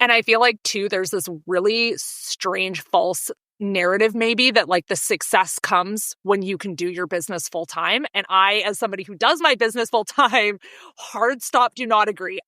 And I feel like, too, there's this really strange false narrative maybe that like the success comes when you can do your business full time. And I, as somebody who does my business full time, hard stop, do not agree.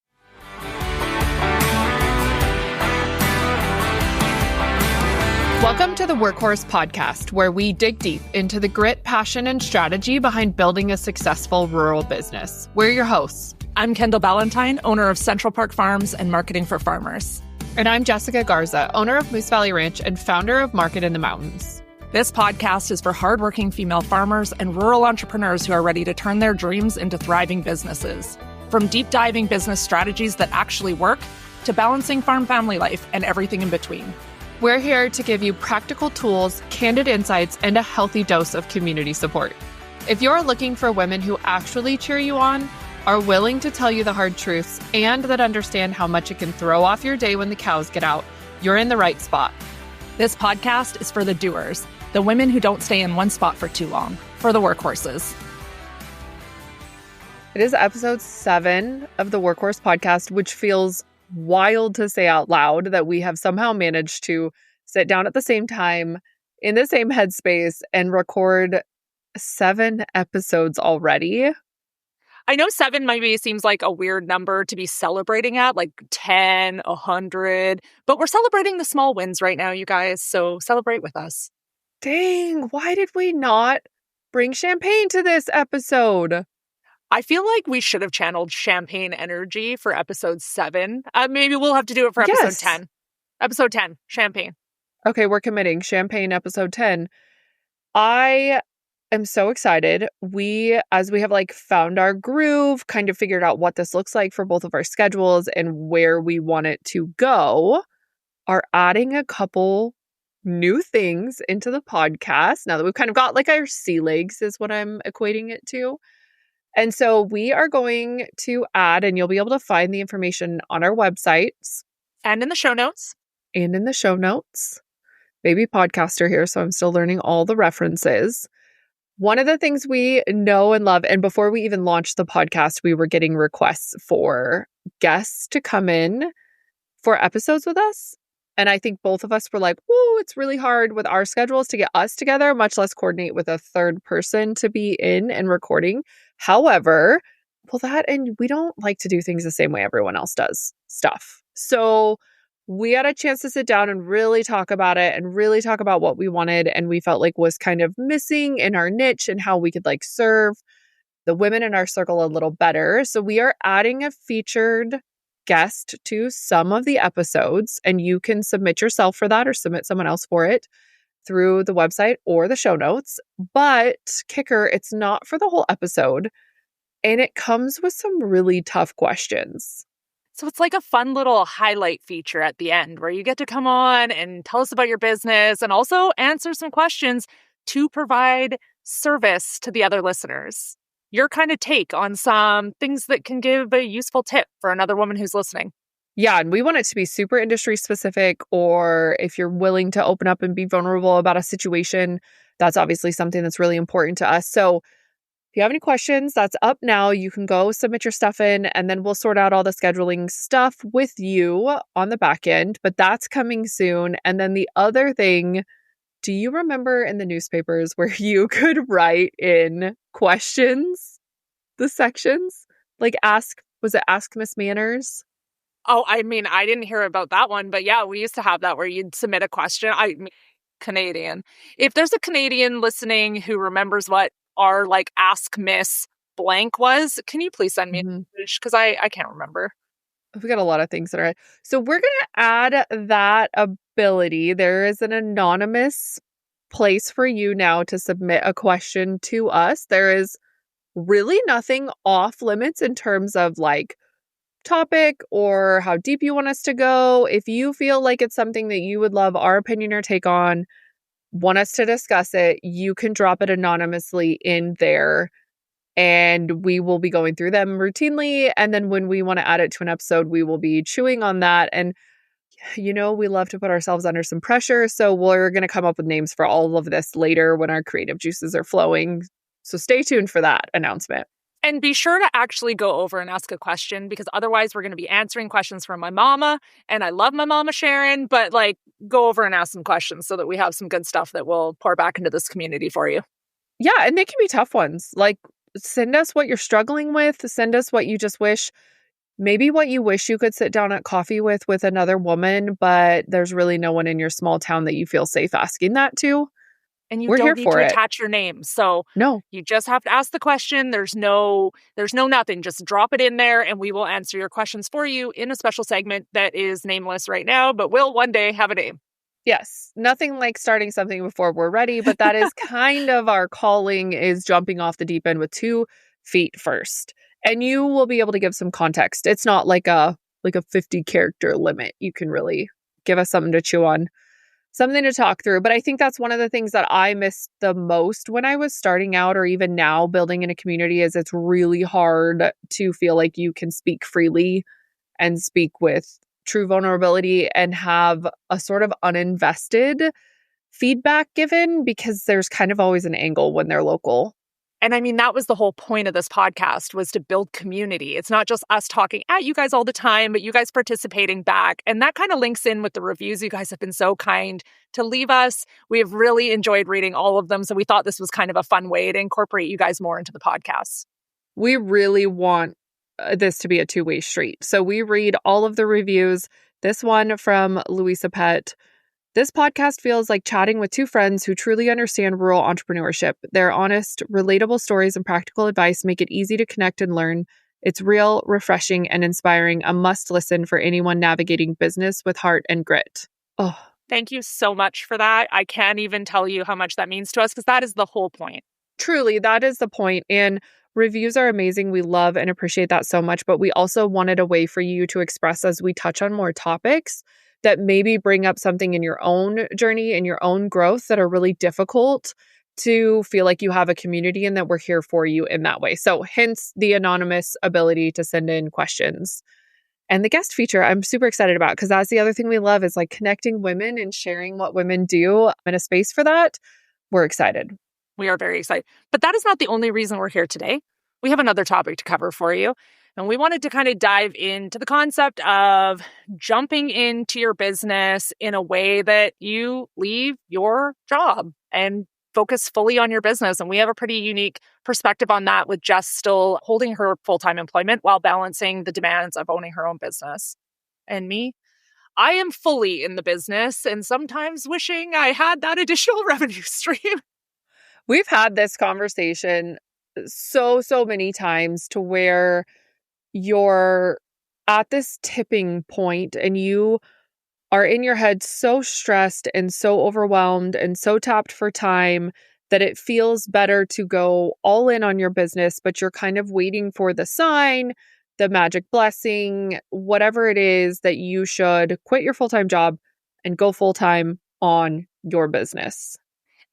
Welcome to the Workhorse Podcast, where we dig deep into the grit, passion, and strategy behind building a successful rural business. We're your hosts. I'm Kendall Ballantyne, owner of Central Park Farms and Marketing for Farmers. And I'm Jessica Garza, owner of Moose Valley Ranch and founder of Market in the Mountains. This podcast is for hardworking female farmers and rural entrepreneurs who are ready to turn their dreams into thriving businesses. From deep diving business strategies that actually work to balancing farm family life and everything in between. We're here to give you practical tools, candid insights, and a healthy dose of community support. If you're looking for women who actually cheer you on, are willing to tell you the hard truths, and that understand how much it can throw off your day when the cows get out, you're in the right spot. This podcast is for the doers, the women who don't stay in one spot for too long, for the workhorses. It is episode 7 of the Workhorse Podcast, which feels wild to say out loud that we have somehow managed to sit down at the same time in the same headspace and record 7 episodes already. I know 7 maybe seems like a weird number to be celebrating at, like 10, 100, but we're celebrating the small wins right now, you guys, so celebrate with us. Dang, why did we not bring champagne to this episode? I feel like we should have channeled champagne energy for episode 7. Maybe we'll have to do it for episode 10. Episode 10, champagne. Okay, we're committing. Champagne episode 10. I am so excited. As we have found our groove, kind of figured out what this looks like for both of our schedules and where we want it to go, are adding a couple new things into the podcast now that we've kind of got our sea legs is what I'm equating it to. And so we are going to add, and you'll be able to find the information on our websites. And in the show notes. Baby podcaster here, so I'm still learning all the references. One of the things we know and love, and before we even launched the podcast, we were getting requests for guests to come in for episodes with us. And I think both of us were like, whoa, it's really hard with our schedules to get us together, much less coordinate with a third person to be in and recording. However, and we don't like to do things the same way everyone else does stuff. So we had a chance to sit down and really talk about it and really talk about what we wanted and we felt like was kind of missing in our niche and how we could serve the women in our circle a little better. So we are adding a featured guest to some of the episodes, and you can submit yourself for that or submit someone else for it through the website or the show notes. But kicker, it's not for the whole episode, and it comes with some really tough questions. So it's like a fun little highlight feature at the end where you get to come on and tell us about your business and also answer some questions to provide service to the other listeners. Your kind of take on some things that can give a useful tip for another woman who's listening. Yeah, and we want it to be super industry specific, or if you're willing to open up and be vulnerable about a situation, that's obviously something that's really important to us. So if you have any questions, that's up now. You can go submit your stuff in, and then we'll sort out all the scheduling stuff with you on the back end, but that's coming soon. And then the other thing, do you remember in the newspapers where you could write in questions, the sections? Was it Ask Miss Manners? Oh, I mean, I didn't hear about that one, but yeah, we used to have that where you'd submit a question. Canadian. If there's a Canadian listening who remembers what our Ask Miss blank was, can you please send me a message? Because I can't remember. We got a lot of things that are... So we're going to add that ability. There is an anonymous place for you now to submit a question to us. There is really nothing off limits in terms of topic or how deep you want us to go. If you feel like it's something that you would love our opinion or take on, want us to discuss it, you can drop it anonymously in there. And we will be going through them routinely. And then when we want to add it to an episode, we will be chewing on that. And, we love to put ourselves under some pressure. So we're going to come up with names for all of this later when our creative juices are flowing. So stay tuned for that announcement. And be sure to actually go over and ask a question, because otherwise we're going to be answering questions from my mama. And I love my mama Sharon, but like go over and ask some questions so that we have some good stuff that we'll pour back into this community for you. Yeah, and they can be tough ones. Like send us what you're struggling with. Send us what you just wish, maybe what you wish you could sit down at coffee with another woman, but there's really no one in your small town that you feel safe asking that to. And you We're here don't need to for it. attach your name. So No. you just have to ask the question. There's no nothing. Just drop it in there and we will answer your questions for you in a special segment that is nameless right now, but will one day have a name. Yes. Nothing like starting something before we're ready, but that is kind of our calling, is jumping off the deep end with 2 feet first. And you will be able to give some context. It's not like a 50 character limit. You can really give us something to chew on, something to talk through. But I think that's one of the things that I missed the most when I was starting out, or even now building in a community, is it's really hard to feel like you can speak freely and speak with true vulnerability and have a sort of uninvested feedback given, because there's kind of always an angle when they're local. And I mean, that was the whole point of this podcast, was to build community. It's not just us talking at you guys all the time, but you guys participating back. And that kind of links in with the reviews you guys have been so kind to leave us. We have really enjoyed reading all of them. So we thought this was kind of a fun way to incorporate you guys more into the podcast. We really want this to be a two-way street. So we read all of the reviews. This one from Louisa Pett. This podcast feels like chatting with 2 friends who truly understand rural entrepreneurship. Their honest, relatable stories and practical advice make it easy to connect and learn. It's real, refreshing, and inspiring. A must listen for anyone navigating business with heart and grit. Oh, thank you so much for that. I can't even tell you how much that means to us, because that is the whole point. truly, that is the point. And reviews are amazing. We love and appreciate that so much. But we also wanted a way for you to express, as we touch on more topics, that maybe bring up something in your own journey and your own growth that are really difficult, to feel like you have a community and that we're here for you in that way. So hence the anonymous ability to send in questions. And the guest feature I'm super excited about, because that's the other thing we love, is like connecting women and sharing what women do in a space for that. We're excited. We are very excited. But that is not the only reason we're here today. We have another topic to cover for you. And we wanted to kind of dive into the concept of jumping into your business in a way that you leave your job and focus fully on your business. And we have a pretty unique perspective on that, with Jess still holding her full-time employment while balancing the demands of owning her own business. And me, I am fully in the business and sometimes wishing I had that additional revenue stream. We've had this conversation so many times, to where you're at this tipping point and you are in your head so stressed and so overwhelmed and so tapped for time that it feels better to go all in on your business, but you're kind of waiting for the sign, the magic blessing, whatever it is, that you should quit your full-time job and go full-time on your business.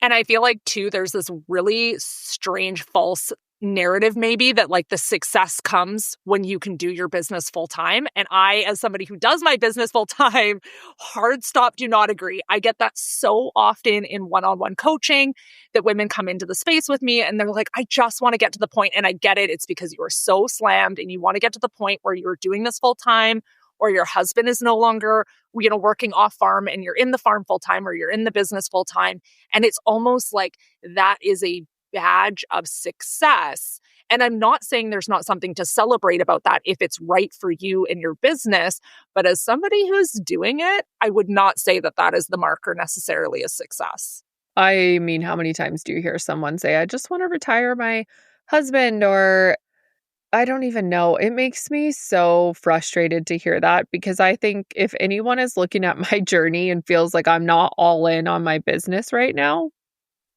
And I feel like, too, there's this really strange false narrative maybe that like the success comes when you can do your business full time. And I, as somebody who does my business full time, hard stop, do not agree. I get that so often in one-on-one coaching, that women come into the space with me and they're like, I just want to get to the point. And I get it. It's because you are so slammed and you want to get to the point where you're doing this full time, or your husband is no longer, working off farm and you're in the farm full time, or you're in the business full time. And it's almost like that is a badge of success. And I'm not saying there's not something to celebrate about that if it's right for you and your business. But as somebody who's doing it, I would not say that that is the marker necessarily of success. I mean, how many times do you hear someone say, I just want to retire my husband, or I don't even know. It makes me so frustrated to hear that, because I think if anyone is looking at my journey and feels like I'm not all in on my business right now,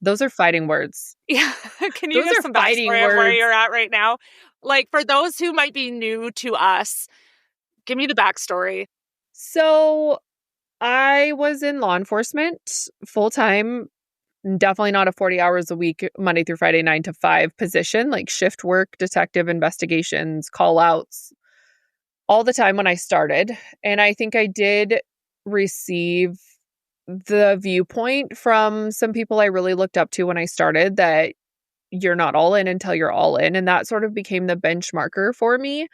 those are fighting words. Yeah. Can you give some backstory of where you're at right now? Like, for those who might be new to us, give me the backstory. So I was in law enforcement full-time, definitely not a 40 hours a week, Monday through Friday, 9 to 5 position, like shift work, detective investigations, call outs, all the time when I started. And I think I did receive the viewpoint from some people I really looked up to when I started, that you're not all in until you're all in. And that sort of became the benchmarker for me.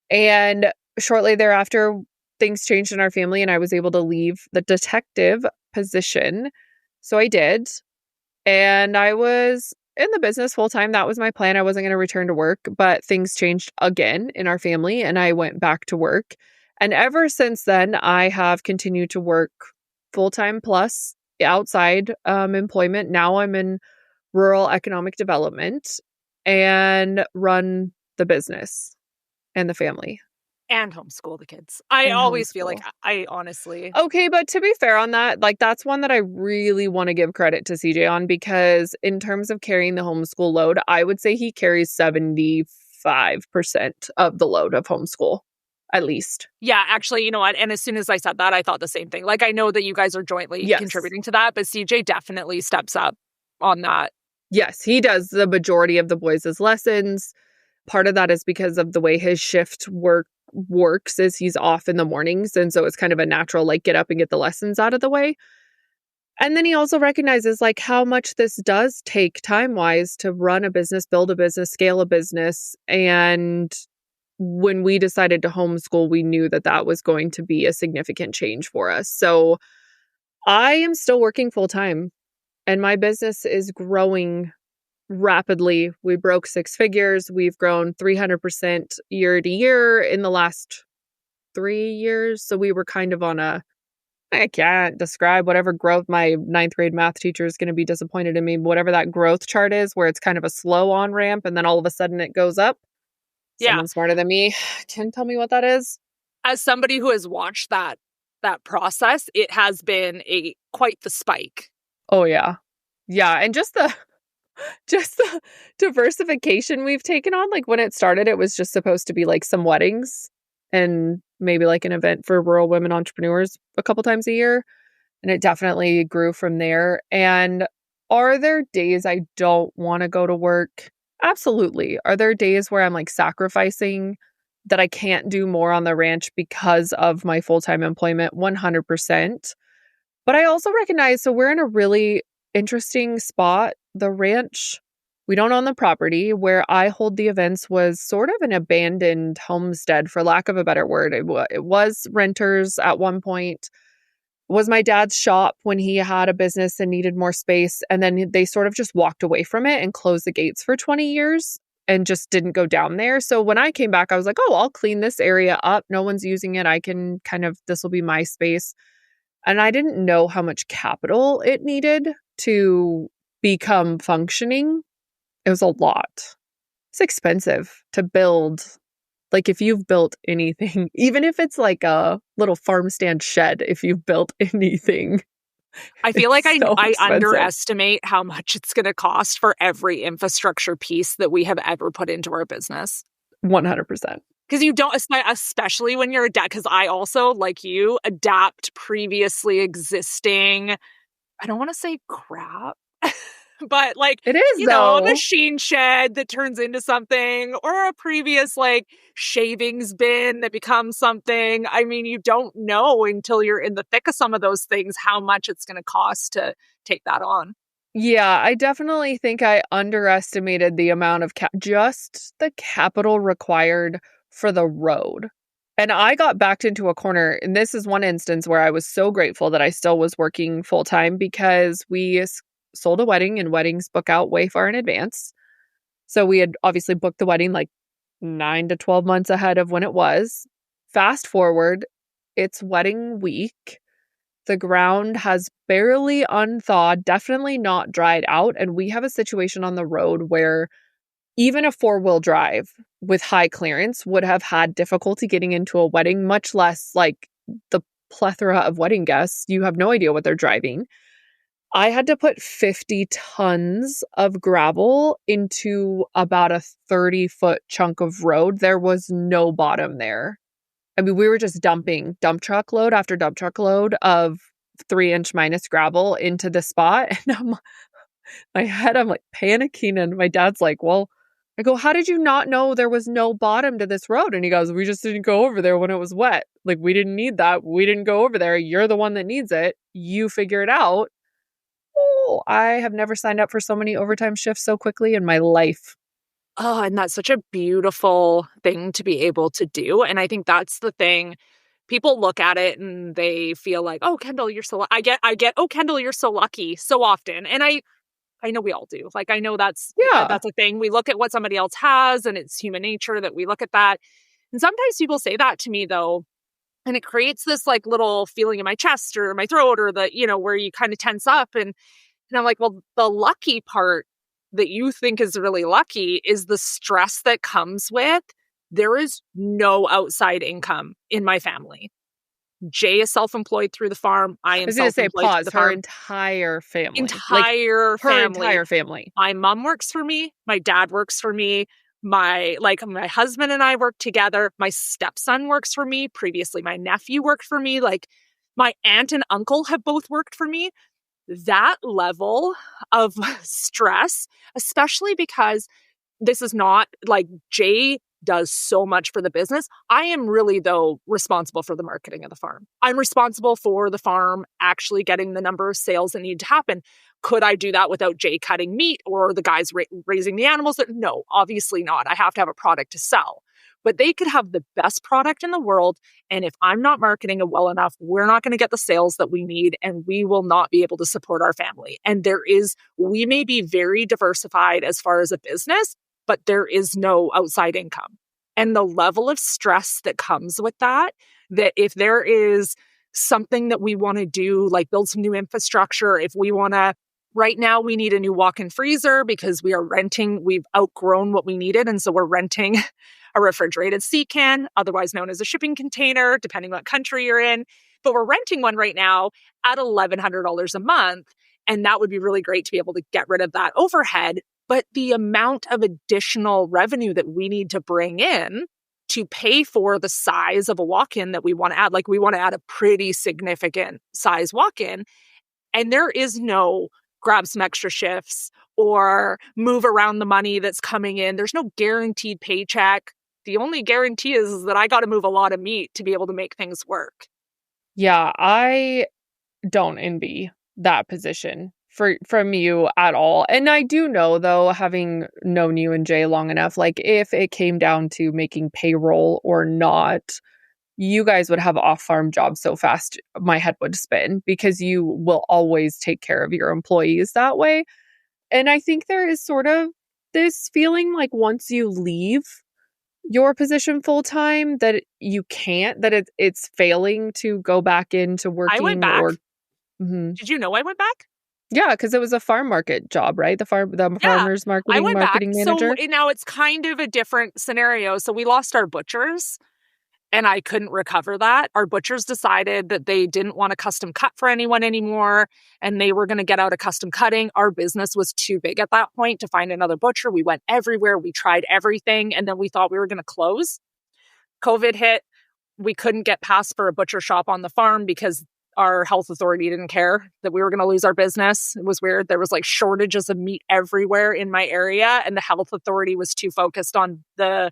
And shortly thereafter, things changed in our family and I was able to leave the detective position. So I did. And I was in the business full time. That was my plan. I wasn't going to return to work, but things changed again in our family and I went back to work. And ever since then, I have continued to work full time plus outside employment. Now I'm in rural economic development and run the business and the family. And homeschool the kids. I And always feel homeschool. like I honestly. Okay, but to be fair on that, like that's one that I really want to give credit to CJ on because in terms of carrying the homeschool load, I would say he carries 75% of the load of homeschool, at least. Yeah, actually, you know what? And as soon as I said that, I thought the same thing. Like, I know that you guys are jointly Yes. contributing to that, but CJ definitely steps up on that. Yes, he does the majority of the boys' lessons. Part of that is because of the way his shift works is he's off in the mornings. And so it's kind of a natural, like, get up and get the lessons out of the way. And then he also recognizes like how much this does take time-wise to run a business, build a business, scale a business. And when we decided to homeschool, we knew that that was going to be a significant change for us. So I am still working full-time and my business is growing rapidly. We broke 6 figures. We've grown 300% year to year in the last 3 years. So we were kind of on I can't describe whatever growth. My 9th grade math teacher is going to be disappointed in me. Whatever that growth chart is, where it's kind of a slow on ramp and then all of a sudden it goes up. Yeah. Someone smarter than me can tell me what that is. As somebody who has watched that process, it has been quite the spike. Oh yeah. Yeah. And just the diversification we've taken on. Like when it started, it was just supposed to be like some weddings and maybe like an event for rural women entrepreneurs a couple times a year. And it definitely grew from there. And are there days I don't want to go to work? Absolutely. Are there days where I'm like sacrificing that I can't do more on the ranch because of my full-time employment? 100%. But I also recognize, so we're in a really interesting spot. The ranch, we don't own the property. Where I hold the events was sort of an abandoned homestead, for lack of a better word. It was renters at one point. It was my dad's shop when he had a business and needed more space. And then they sort of just walked away from it and closed the gates for 20 years and just didn't go down there. So when I came back, I was like, oh, I'll clean this area up. No one's using it. I can this will be my space. And I didn't know how much capital it needed to become functioning. It was a lot. It's expensive to build. Like if you've built anything, even if it's like a little farm stand shed, if you've built anything. I feel like so I expensive. underestimate how much it's going to cost for every infrastructure piece that we have ever put into our business. 100%. Because you don't, especially when you're a dad, because I also, like you, adapt previously existing, I don't want to say crap, but like, it is, you though. know, a machine shed that turns into something, or a previous like shavings bin that becomes something. I mean, you don't know until you're in the thick of some of those things how much it's going to cost to take that on. Yeah, I definitely think I underestimated the amount of just the capital required for the road. And I got backed into a corner. And this is one instance where I was so grateful that I still was working full time because we sold a wedding and weddings book out way far in advance. So we had obviously booked the wedding like 9 to 12 months ahead of when it was. Fast forward, it's wedding week. The ground has barely unthawed, definitely not dried out. And we have a situation on the road where even a 4-wheel drive with high clearance would have had difficulty getting into a wedding, much less like the plethora of wedding guests. You have no idea what they're driving. I had to put 50 tons of gravel into about a 30-foot chunk of road. There was no bottom there. I mean, we were just dumping dump truck load after dump truck load of 3-inch minus gravel into the spot. And I'm like panicking. And my dad's like, well, I go, how did you not know there was no bottom to this road? And he goes, we just didn't go over there when it was wet. Like, we didn't need that. We didn't go over there. You're the one that needs it. You figure it out. incredible. I have never signed up for so many overtime shifts so quickly in my life. Oh, and that's such a beautiful thing to be able to do. And I think that's the thing. People look at it and they feel like, oh, Kendall, you're so, oh, Kendall, you're so lucky so often. And I know we all do. Like, I know Yeah. that's a thing. We look at what somebody else has and it's human nature that we look at that. And sometimes people say that to me though, and it creates this like little feeling in my chest or my throat or where you kind of tense up. And I'm like, well, the lucky part that you think is really lucky is the stress that comes with there is no outside income in my family. Jay is self-employed through the farm. I I am was going to say, self-employed through pause, the her farm. entire family. Like, Entire her family. entire family. My mom works for me. My dad works for me. My husband and I work together. My stepson works for me. Previously, my nephew worked for me. Like, my aunt and uncle have both worked for me. That level of stress, especially because this is not like Jay does so much for the business. I am really, though, responsible for the marketing of the farm. I'm responsible for the farm actually getting the number of sales that need to happen. Could I do that without Jay cutting meat or the guys raising the animals? No, obviously not. I have to have a product to sell. But they could have the best product in the world. And if I'm not marketing it well enough, we're not going to get the sales that we need and we will not be able to support our family. And we may be very diversified as far as a business, but there is no outside income. And the level of stress that comes with that if there is something that we want to do, like build some new infrastructure, if we want to, right now we need a new walk-in freezer because we've outgrown what we needed. And so we're renting a refrigerated sea can, otherwise known as a shipping container, depending what country you're in. But we're renting one right now at $1,100 a month. And that would be really great to be able to get rid of that overhead. But the amount of additional revenue that we need to bring in to pay for the size of a walk-in that we want to add, like we want to add a pretty significant size walk-in, and there is no grab some extra shifts or move around the money that's coming in. There's no guaranteed paycheck. The only guarantee is that I got to move a lot of meat to be able to make things work. Yeah, I don't envy that position from you at all. And I do know, though, having known you and Jay long enough, like if it came down to making payroll or not, you guys would have off-farm jobs so fast my head would spin because you will always take care of your employees that way. And I think there is sort of this feeling like once you leave your position full-time that you can't, that it's failing to go back into I went working back. or... Mhm. Did you know I went back? Yeah, because it was a farm market job, right? The farmer's I went back. marketing manager. So now it's kind of a different scenario. So we lost our butchers and I couldn't recover that. Our butchers decided that they didn't want a custom cut for anyone anymore and they were going to get out of custom cutting. Our business was too big at that point to find another butcher. We went everywhere. We tried everything. And then we thought we were going to close. COVID hit. We couldn't get passed for a butcher shop on the farm because our health authority didn't care that we were going to lose our business. It was weird. There was like shortages of meat everywhere in my area. And the health authority was too focused on the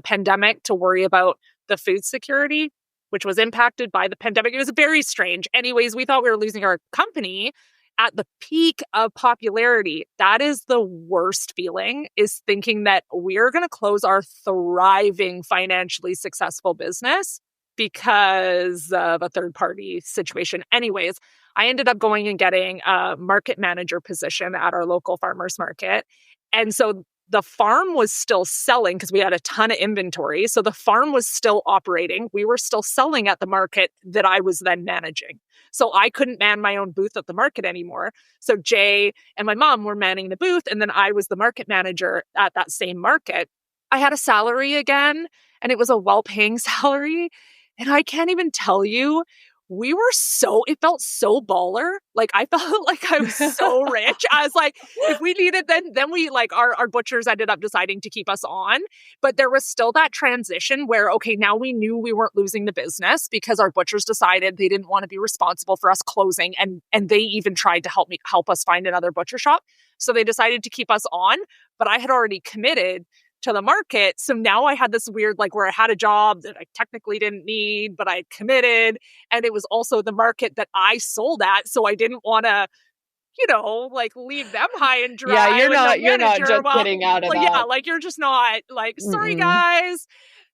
pandemic to worry about the food security, which was impacted by the pandemic. It was very strange. Anyways, we thought we were losing our company at the peak of popularity. That is the worst feeling, is thinking that we're going to close our thriving, financially successful business because of a third-party situation. Anyways, I ended up going and getting a market manager position at our local farmers market. And so the farm was still selling because we had a ton of inventory. So the farm was still operating. We were still selling at the market that I was then managing. So I couldn't man my own booth at the market anymore. So Jay and my mom were manning the booth, and then I was the market manager at that same market. I had a salary again, and it was a well-paying salary. And I can't even tell you, it felt so baller. Like I felt like I was so rich. I was like, if we needed, then we like our butchers ended up deciding to keep us on. But there was still that transition where, okay, now we knew we weren't losing the business because our butchers decided they didn't want to be responsible for us closing. And they even tried to help us find another butcher shop. So they decided to keep us on, but I had already committed to the market. So now I had this weird, like where I had a job that I technically didn't need, but I committed. And it was also the market that I sold at. So I didn't want to, like leave them high and Yeah, dry with no you're not manager. just Well, getting out of yeah, that. like you're just not like, sorry Mm-mm. guys.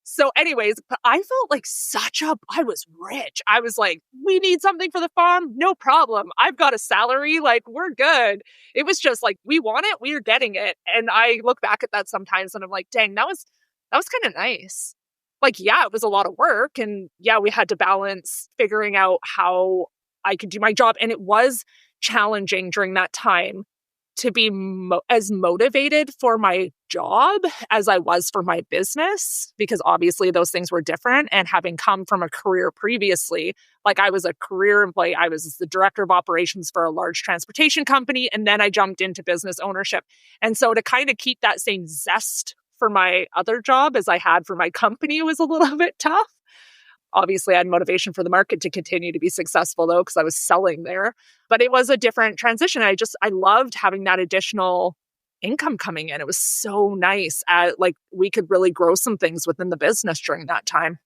So anyways, but I felt like I was rich. I was like, we need something for the farm. No problem. I've got a salary. Like, we're good. It was just like, we want it. We're getting it. And I look back at that sometimes and I'm like, dang, that was kind of nice. Like, yeah, it was a lot of work. And yeah, we had to balance figuring out how I could do my job. And it was challenging during that time to be as motivated for my job as I was for my business, because obviously those things were different. And having come from a career previously, like I was a career employee, I was the director of operations for a large transportation company. And then I jumped into business ownership. And so to kind of keep that same zest for my other job as I had for my company was a little bit tough. Obviously, I had motivation for the market to continue to be successful, though, because I was selling there. But it was a different transition. I loved having that additional income coming in. It was so nice. Like we could really grow some things within the business during that time.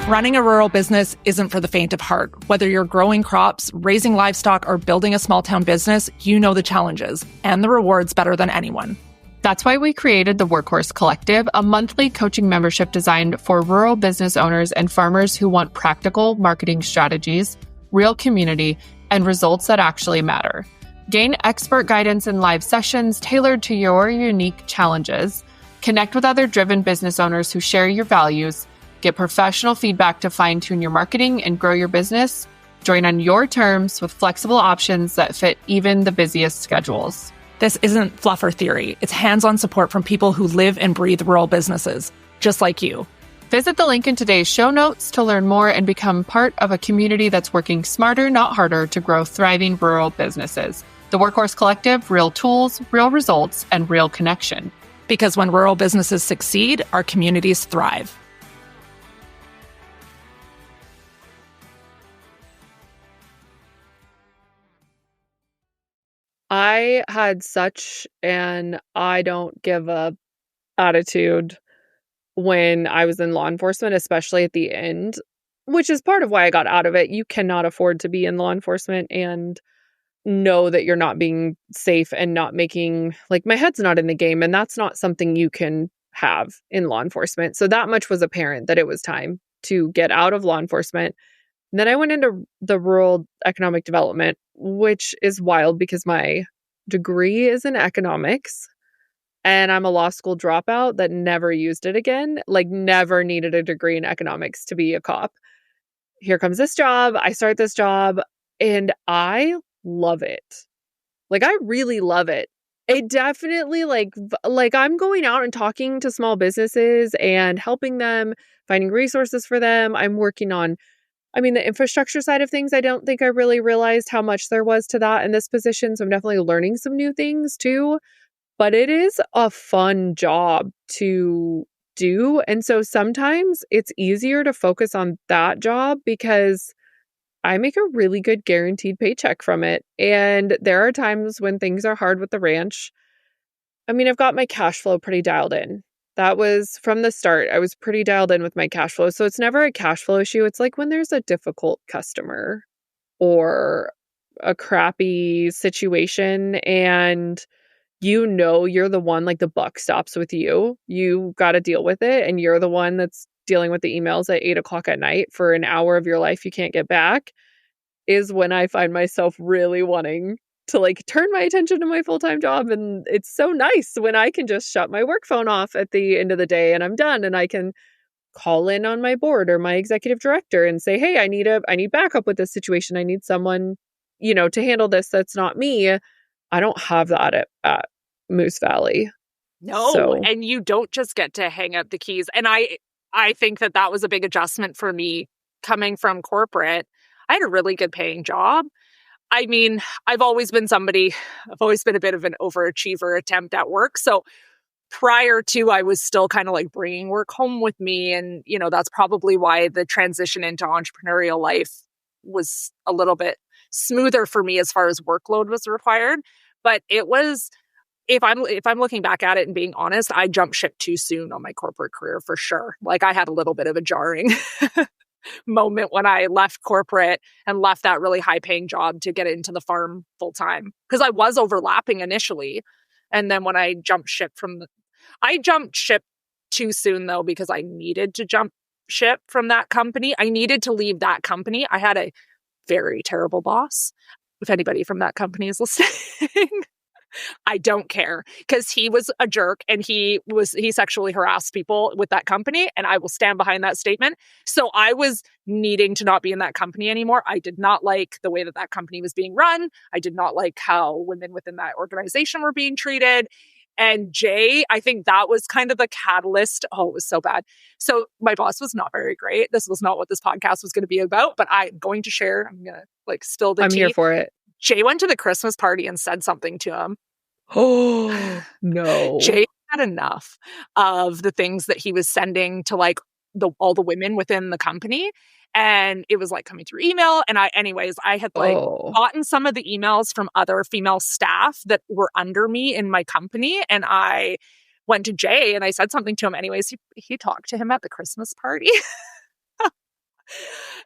Running a rural business isn't for the faint of heart. Whether you're growing crops, raising livestock, or building a small town business, you know the challenges and the rewards better than anyone. That's why we created the Workhorse Collective, a monthly coaching membership designed for rural business owners and farmers who want practical marketing strategies, real community, and results that actually matter. Gain expert guidance in live sessions tailored to your unique challenges. Connect with other driven business owners who share your values. Get professional feedback to fine-tune your marketing and grow your business. Join on your terms with flexible options that fit even the busiest schedules. This isn't fluff or theory. It's hands-on support from people who live and breathe rural businesses, just like you. Visit the link in today's show notes to learn more and become part of a community that's working smarter, not harder, to grow thriving rural businesses. The Workhorse Collective, real tools, real results, and real connection. Because when rural businesses succeed, our communities thrive. I had such an I don't give up attitude when I was in law enforcement, especially at the end, which is part of why I got out of it. You cannot afford to be in law enforcement and know that you're not being safe and not making, like, my head's not in the game. And that's not something you can have in law enforcement. So that much was apparent that it was time to get out of law enforcement. And then I went into the rural economic development, which is wild because my degree is in economics and I'm a law school dropout that never used it again, like never needed a degree in economics to be a cop. Here comes this job. I start this job and I love it. Like, I really love it. It definitely like I'm going out and talking to small businesses and helping them, finding resources for them. I'm working on, the infrastructure side of things. I don't think I really realized how much there was to that in this position. So I'm definitely learning some new things too. But it is a fun job to do. And so sometimes it's easier to focus on that job because I make a really good guaranteed paycheck from it. And there are times when things are hard with the ranch. I've got my cash flow pretty dialed in. That was from the start. I was pretty dialed in with my cash flow. So it's never a cash flow issue. It's like when there's a difficult customer or a crappy situation and you're the one, like the buck stops with you. You got to deal with it. And you're the one that's dealing with the emails at 8:00 at night for an hour of your life you can't get back, is when I find myself really wanting to like turn my attention to my full-time job. And it's so nice when I can just shut my work phone off at the end of the day and I'm done and I can call in on my board or my executive director and say, hey, I need backup with this situation. I need someone, to handle this. That's not me. I don't have that at Moose Valley. No, So and you don't just get to hang up the keys. And I think that was a big adjustment for me coming from corporate. I had a really good paying job. I've always been a bit of an overachiever attempt at work. So prior to, I was still kind of like bringing work home with me. And, that's probably why the transition into entrepreneurial life was a little bit smoother for me as far as workload was required. But it was, if I'm looking back at it and being honest, I jumped ship too soon on my corporate career for sure. Like I had a little bit of a jarring. moment when I left corporate and left that really high paying job to get into the farm full time. Because I was overlapping initially. And then when I I jumped ship too soon though, because I needed to jump ship from that company. I needed to leave that company. I had a very terrible boss. If anybody from that company is listening, I don't care, because he was a jerk and he sexually harassed people with that company, and I will stand behind that statement. So I was needing to not be in that company anymore. I did not like the way that that company was being run. I did not like how women within that organization were being treated. And Jay, I think that was kind of the catalyst. Oh, it was so bad. So my boss was not very great. This was not what this podcast was going to be about, but I'm going to share. I'm going to spill the tea. I'm here for it. Jay went to the Christmas party and said something to him. Oh, no. Jay had enough of the things that he was sending to all the women within the company. And it was coming through email. And I had gotten some of the emails from other female staff that were under me in my company. And I went to Jay and I said something to him anyways. He talked to him at the Christmas party.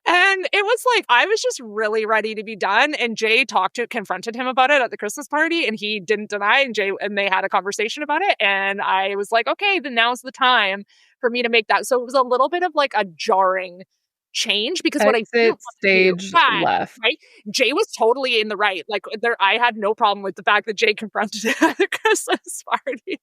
And it was I was just really ready to be done. And Jay confronted him about it at the Christmas party, and he didn't deny. And they had a conversation about it. And I was like, okay, then now's the time for me to make that. So it was a little bit of a jarring change, because what I didn't stage left. Right? Jay was totally in the right. I had no problem with the fact that Jay confronted him at the Christmas party.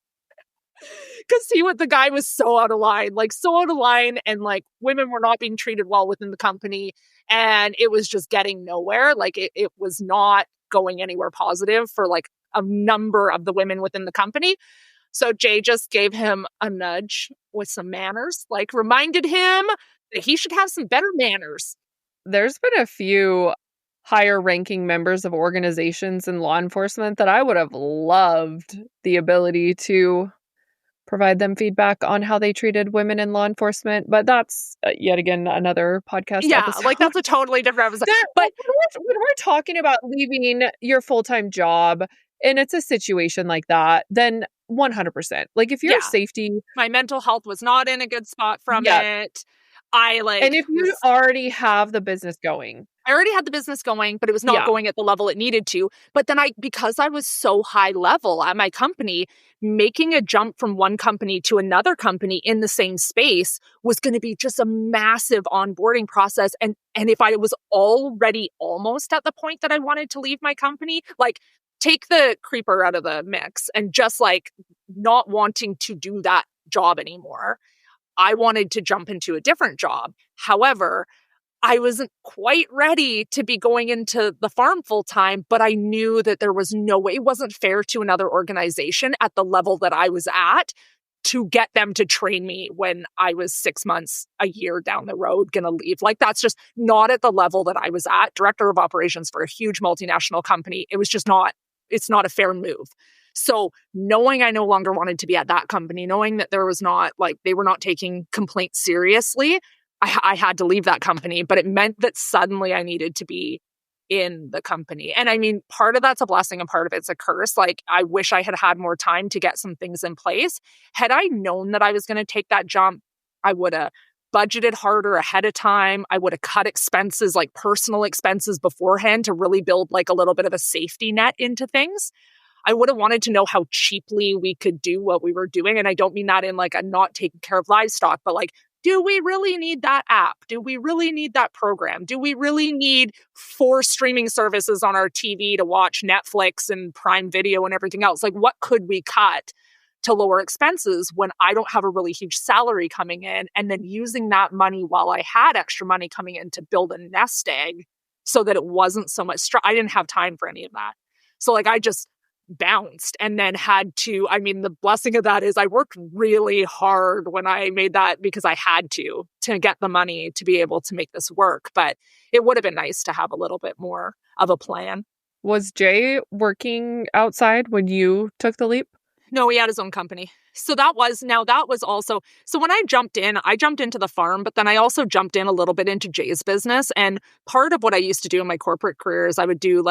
Because the guy was so out of line, and women were not being treated well within the company, and it was just getting nowhere. It was not going anywhere positive for a number of the women within the company. So Jay just gave him a nudge with some manners, reminded him that he should have some better manners. There's been a few higher ranking members of organizations in law enforcement that I would have loved the ability to provide them feedback on how they treated women in law enforcement. But that's yet again another podcast episode. That's a totally different episode. But when we're talking about leaving your full-time job and it's a situation like that, then 100%. If your safety... My mental health was not in a good spot from it. And if you already have the business going. I already had the business going, but it was not going at the level it needed to. But then because I was so high level at my company, making a jump from one company to another company in the same space was going to be just a massive onboarding process. And if I was already almost at the point that I wanted to leave my company, take the creeper out of the mix and just not wanting to do that job anymore. I wanted to jump into a different job. However, I wasn't quite ready to be going into the farm full time, but I knew that there was no way. It wasn't fair to another organization at the level that I was at to get them to train me when I was 6 months, a year down the road, going to leave. That's just not at the level that I was at. Director of operations for a huge multinational company. It was just it's not a fair move. So knowing I no longer wanted to be at that company, knowing that there was not, they were not taking complaints seriously, I had to leave that company. But it meant that suddenly I needed to be in the company. And I mean, part of that's a blessing and part of it's a curse. I wish I had had more time to get some things in place. Had I known that I was going to take that jump, I would have budgeted harder ahead of time. I would have cut expenses, personal expenses beforehand, to really build a little bit of a safety net into things. I would have wanted to know how cheaply we could do what we were doing. And I don't mean that in a not taking care of livestock, but do we really need that app? Do we really need that program? Do we really need 4 streaming services on our TV to watch Netflix and Prime Video and everything else? What could we cut to lower expenses when I don't have a really huge salary coming in, and then using that money while I had extra money coming in to build a nest egg so that it wasn't so much stress? I didn't have time for any of that. So I just bounced and then had to, the blessing of that is I worked really hard when I made that, because I had to get the money to be able to make this work. But it would have been nice to have a little bit more of a plan. Was Jay working outside when you took the leap? No, he had his own company. So that was also, so when I jumped into the farm, but then I also jumped in a little bit into Jay's business. And part of what I used to do in my corporate career is I would do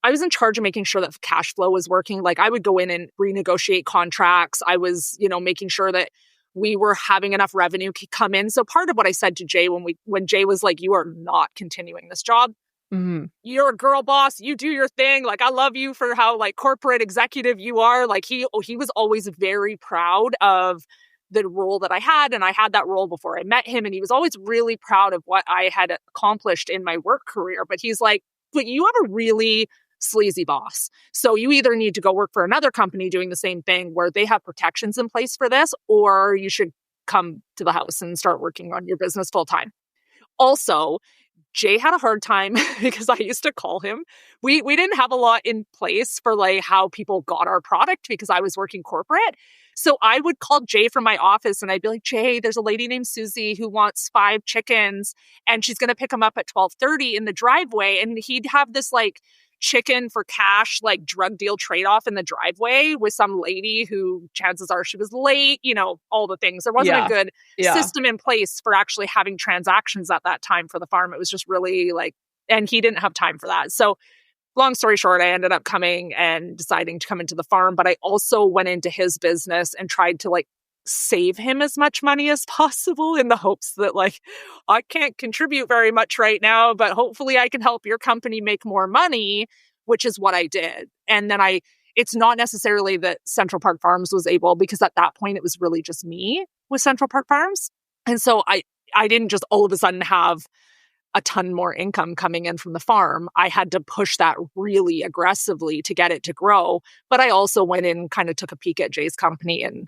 I was in charge of making sure that cash flow was working. I would go in and renegotiate contracts. I was, making sure that we were having enough revenue come in. So part of what I said to Jay when Jay was like, you are not continuing this job. Mm-hmm. You're a girl boss. You do your thing. Like, I love you for how like corporate executive you are. Like he was always very proud of the role that I had. And I had that role before I met him. And he was always really proud of what I had accomplished in my work career. But he's like, but you have a really sleazy boss. So you either need to go work for another company doing the same thing where they have protections in place for this, or you should come to the house and start working on your business full time. Also, Jay had a hard time because I used to call him. We didn't have a lot in place for like how people got our product because I was working corporate. So I would call Jay from my office and I'd be like, Jay, there's a lady named Susie who wants 5 chickens and she's going to pick them up at 12:30 in the driveway. And he'd have this like chicken for cash, like drug deal trade-off in the driveway with some lady who chances are she was late, all the things. There wasn't a good system in place for actually having transactions at that time for the farm. It was just really like, and he didn't have time for that. So long story short, I ended up coming and deciding to come into the farm, but I also went into his business and tried to like save him as much money as possible in the hopes that like, I can't contribute very much right now, but hopefully I can help your company make more money, which is what I did. And then it's not necessarily that Central Park Farms was able, because at that point it was really just me with Central Park Farms. And so I didn't just all of a sudden have a ton more income coming in from the farm. I had to push that really aggressively to get it to grow. But I also went in and kind of took a peek at Jay's company and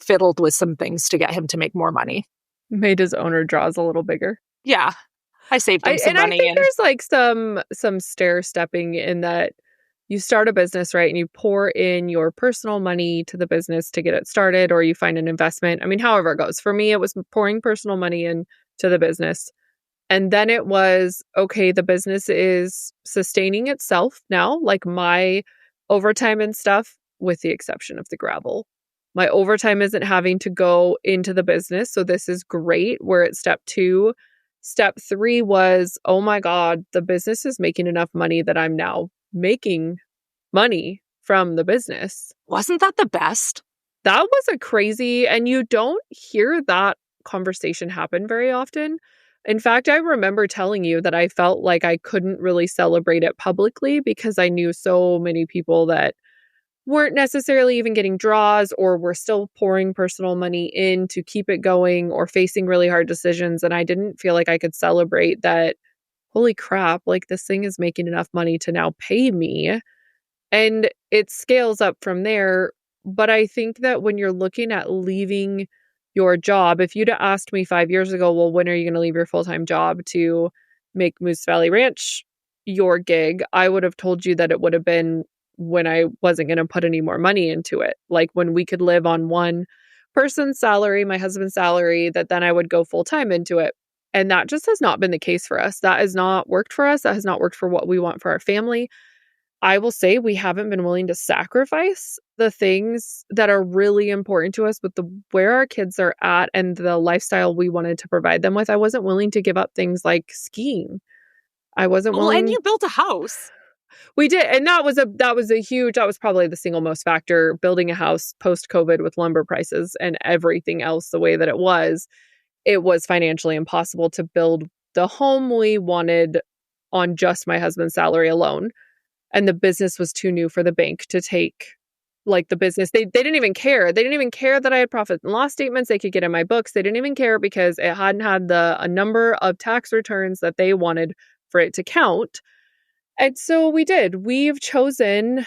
fiddled with some things to get him to make more money. Made his owner draws a little bigger. Yeah. I saved him some money. I think there's like some stair stepping in that you start a business, right? And you pour in your personal money to the business to get it started, or you find an investment. I mean, however it goes. For me, it was pouring personal money into the business. And then it was, okay, the business is sustaining itself now, like my overtime and stuff, with the exception of the gravel. My overtime isn't having to go into the business. So this is great. We're at step 2. Step 3 was, oh my God, the business is making enough money that I'm now making money from the business. Wasn't that the best? That was a crazy, and you don't hear that conversation happen very often. In fact, I remember telling you that I felt like I couldn't really celebrate it publicly because I knew so many people that weren't necessarily even getting draws or were still pouring personal money in to keep it going or facing really hard decisions. And I didn't feel like I could celebrate that, holy crap, like this thing is making enough money to now pay me. And it scales up from there. But I think that when you're looking at leaving your job, if you'd have asked me 5 years ago, well, when are you going to leave your full-time job to make Moose Valley Ranch your gig, I would have told you that it would have been when I wasn't going to put any more money into it. Like when we could live on one person's salary, my husband's salary, that then I would go full-time into it. And that just has not been the case for us. That has not worked for us. That has not worked for what we want for our family. I will say we haven't been willing to sacrifice the things that are really important to us with where our kids are at and the lifestyle we wanted to provide them with. I wasn't willing to give up things like skiing. I wasn't willing. And you built a house. We did. And that was probably the single most factor, building a house post-COVID with lumber prices and everything else the way that it was financially impossible to build the home we wanted on just my husband's salary alone. And the business was too new for the bank to take. Like the business, they didn't even care. They didn't even care that I had profit and loss statements they could get in my books. They didn't even care because it hadn't had a number of tax returns that they wanted for it to count. And so we did. We've chosen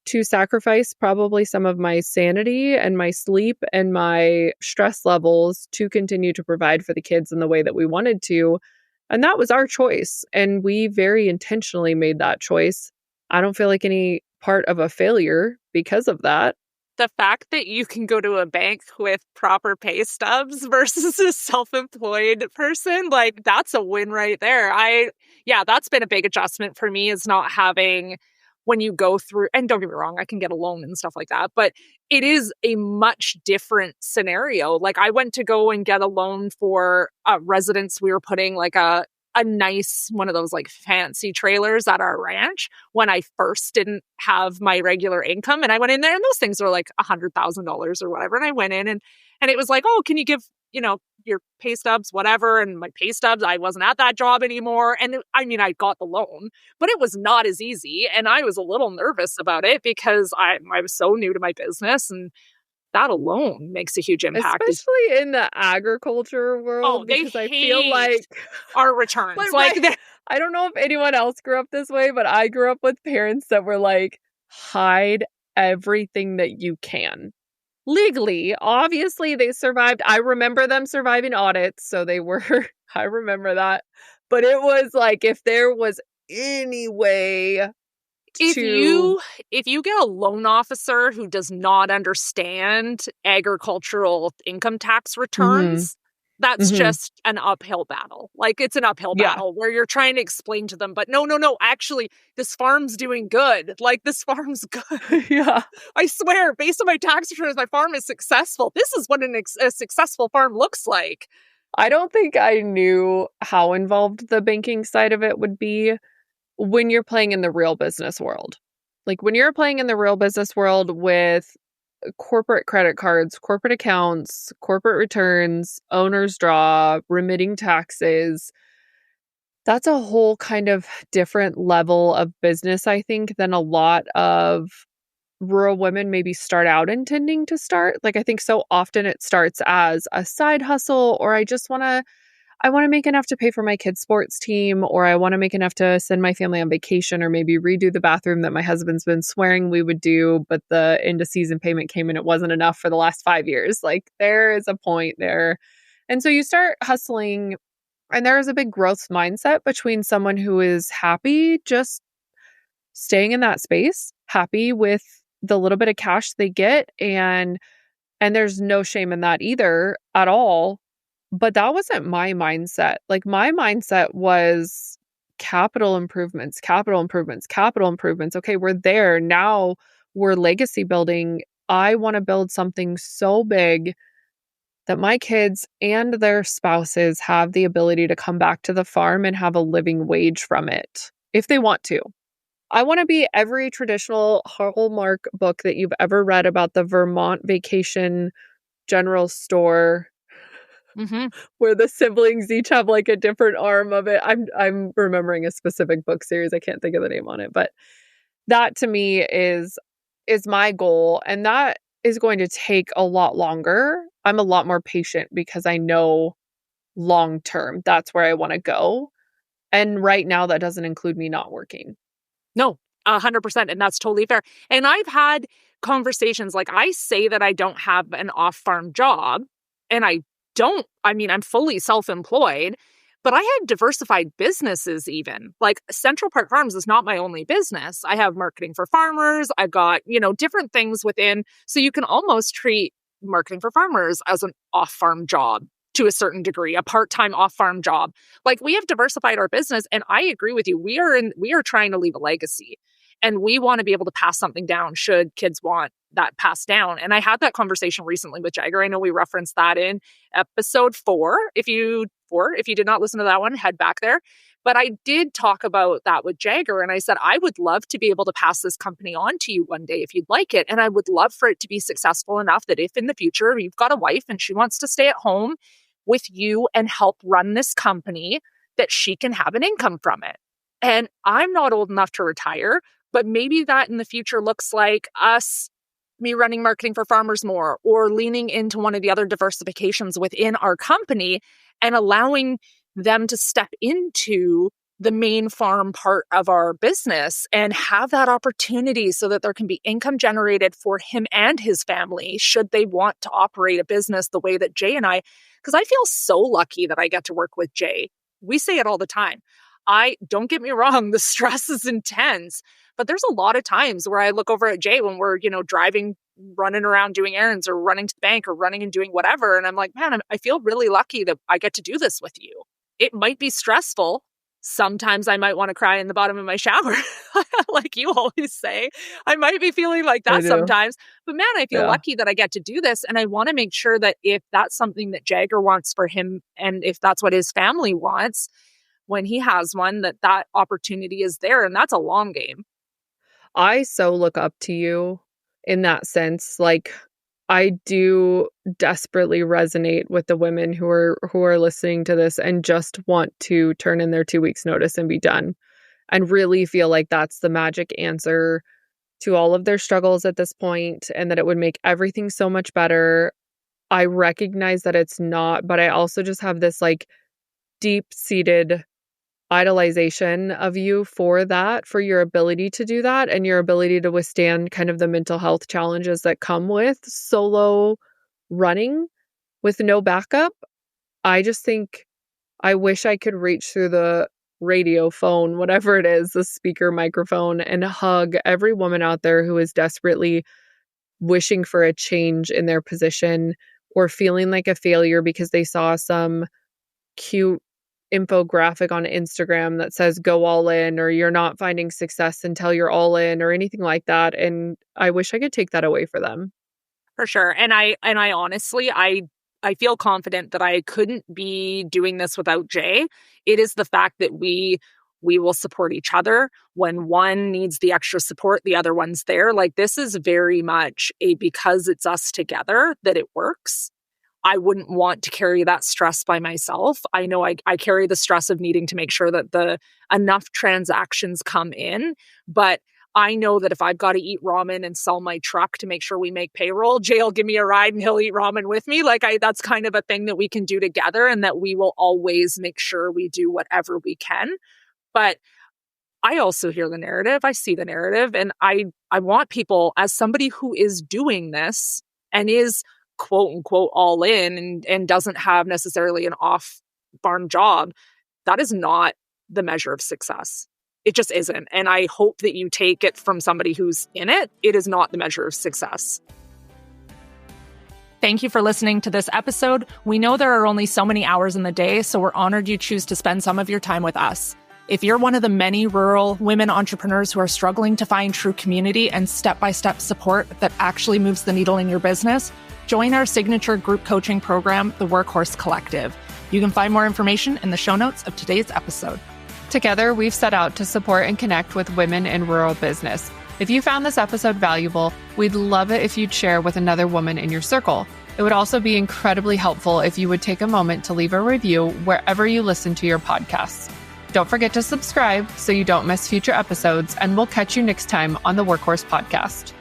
to sacrifice probably some of my sanity and my sleep and my stress levels to continue to provide for the kids in the way that we wanted to. And that was our choice. And we very intentionally made that choice. I don't feel like any part of a failure because of that. The fact that you can go to a bank with proper pay stubs versus a self-employed person, like that's a win right there. That's been a big adjustment for me, is not having, when you go through, and don't get me wrong, I can get a loan and stuff like that, but it is a much different scenario. Like I went to go and get a loan for a residence. We were putting like a nice one of those like fancy trailers at our ranch when I first didn't have my regular income. And I went in there and those things were like $100,000 or whatever. And I went in and And it was like, oh, can you give, your pay stubs, whatever. And my pay stubs, I wasn't at that job anymore. And I got the loan, but it was not as easy. And I was a little nervous about it because I was so new to my business, and that alone makes a huge impact. Especially in the agriculture world, They because I hate feel like our returns. But Like, I don't know if anyone else grew up this way, but I grew up with parents that were like, hide everything that you can. Legally, obviously, they survived. I remember them surviving audits, so they were, I remember that. But it was like, if there was any way if to... you get a loan officer who does not understand agricultural income tax returns, that's just an uphill battle. Like, it's an uphill battle where you're trying to explain to them, but no, actually, this farm's doing good. Like, this farm's good. Yeah. I swear, based on my tax returns, my farm is successful. This is what a successful farm looks like. I don't think I knew how involved the banking side of it would be when you're playing in the real business world. Like, when you're playing in the real business world with corporate credit cards, corporate accounts, corporate returns, owner's draw, remitting taxes, that's a whole kind of different level of business, I think, than a lot of rural women maybe start out intending to start. Like, I think so often it starts as a side hustle, or I want to make enough to pay for my kids' sports team, or I want to make enough to send my family on vacation, or maybe redo the bathroom that my husband's been swearing we would do, but the end of season payment came and it wasn't enough for the last 5 years. Like, there is a point there. And so you start hustling, and there is a big growth mindset between someone who is happy just staying in that space, happy with the little bit of cash they get, and there's no shame in that either at all. But that wasn't my mindset. Like, my mindset was capital improvements, capital improvements, capital improvements. Okay, we're there. Now we're legacy building. I want to build something so big that my kids and their spouses have the ability to come back to the farm and have a living wage from it if they want to. I want to be every traditional Hallmark book that you've ever read about the Vermont vacation general store, where the siblings each have like a different arm of it. I'm remembering a specific book series. I can't think of the name on it, but that to me is my goal, and that is going to take a lot longer. I'm a lot more patient because I know long term that's where I want to go. And right now that doesn't include me not working. No, 100%. And that's totally fair. And I've had conversations, like, I say that I don't have an off-farm job, and I'm fully self-employed, but I had diversified businesses even. Like, Central Park Farms is not my only business. I have marketing for farmers. I've got, different things within. So you can almost treat marketing for farmers as an off-farm job to a certain degree, a part-time off-farm job. Like, we have diversified our business, and I agree with you. We are trying to leave a legacy, and we want to be able to pass something down should kids want that passed down. And I had that conversation recently with Jagger. I know we referenced that in episode 4. If you did not listen to that one, head back there. But I did talk about that with Jagger, and I said, I would love to be able to pass this company on to you one day if you'd like it. And I would love for it to be successful enough that if in the future you've got a wife and she wants to stay at home with you and help run this company, that she can have an income from it. And I'm not old enough to retire, but maybe that in the future looks like me running marketing for farmers more, or leaning into one of the other diversifications within our company and allowing them to step into the main farm part of our business and have that opportunity so that there can be income generated for him and his family should they want to operate a business the way that Jay and I, because I feel so lucky that I get to work with Jay. We say it all the time. Don't get me wrong, the stress is intense, but there's a lot of times where I look over at Jay when we're, driving, running around doing errands or running to the bank or running and doing whatever. And I'm like, man, I feel really lucky that I get to do this with you. It might be stressful. Sometimes I might want to cry in the bottom of my shower, like you always say. I might be feeling like that sometimes. But man, I feel lucky that I get to do this. And I want to make sure that if that's something that Jagger wants for him, and if that's what his family wants, when he has one, that opportunity is there. And that's a long game. I so look up to you in that sense. Like, I do desperately resonate with the women who are listening to this and just want to turn in their 2 weeks notice and be done, and really feel like that's the magic answer to all of their struggles at this point, and that it would make everything so much better. I recognize that it's not, but I also just have this like deep-seated idolization of you for that, for your ability to do that and your ability to withstand kind of the mental health challenges that come with solo running with no backup. I just think I wish I could reach through the radio phone, whatever it is, the speaker microphone, and hug every woman out there who is desperately wishing for a change in their position or feeling like a failure because they saw some cute infographic on Instagram that says go all in, or you're not finding success until you're all in, or anything like that. And I wish I could take that away for them. For sure. And I honestly, I feel confident that I couldn't be doing this without Jay. It is the fact that we will support each other. When one needs the extra support, the other one's there. Like, this is very much a because it's us together that it works. I wouldn't want to carry that stress by myself. I know I carry the stress of needing to make sure that the enough transactions come in, but I know that if I've got to eat ramen and sell my truck to make sure we make payroll, Jay will give me a ride and he'll eat ramen with me. Like, that's kind of a thing that we can do together, and that we will always make sure we do whatever we can. But I also hear the narrative. I see the narrative, and I want people, as somebody who is doing this and is quote unquote all in and doesn't have necessarily an off farm job, that is not the measure of success. It just isn't. And I hope that you take it from somebody who's in it. It is not the measure of success. Thank you for listening to this episode. We know there are only so many hours in the day, so we're honored you choose to spend some of your time with us. If you're one of the many rural women entrepreneurs who are struggling to find true community and step-by-step support that actually moves the needle in your business, join our signature group coaching program, the Workhorse Collective. You can find more information in the show notes of today's episode. Together, we've set out to support and connect with women in rural business. If you found this episode valuable, we'd love it if you'd share with another woman in your circle. It would also be incredibly helpful if you would take a moment to leave a review wherever you listen to your podcasts. Don't forget to subscribe so you don't miss future episodes, and we'll catch you next time on the Workhorse Podcast.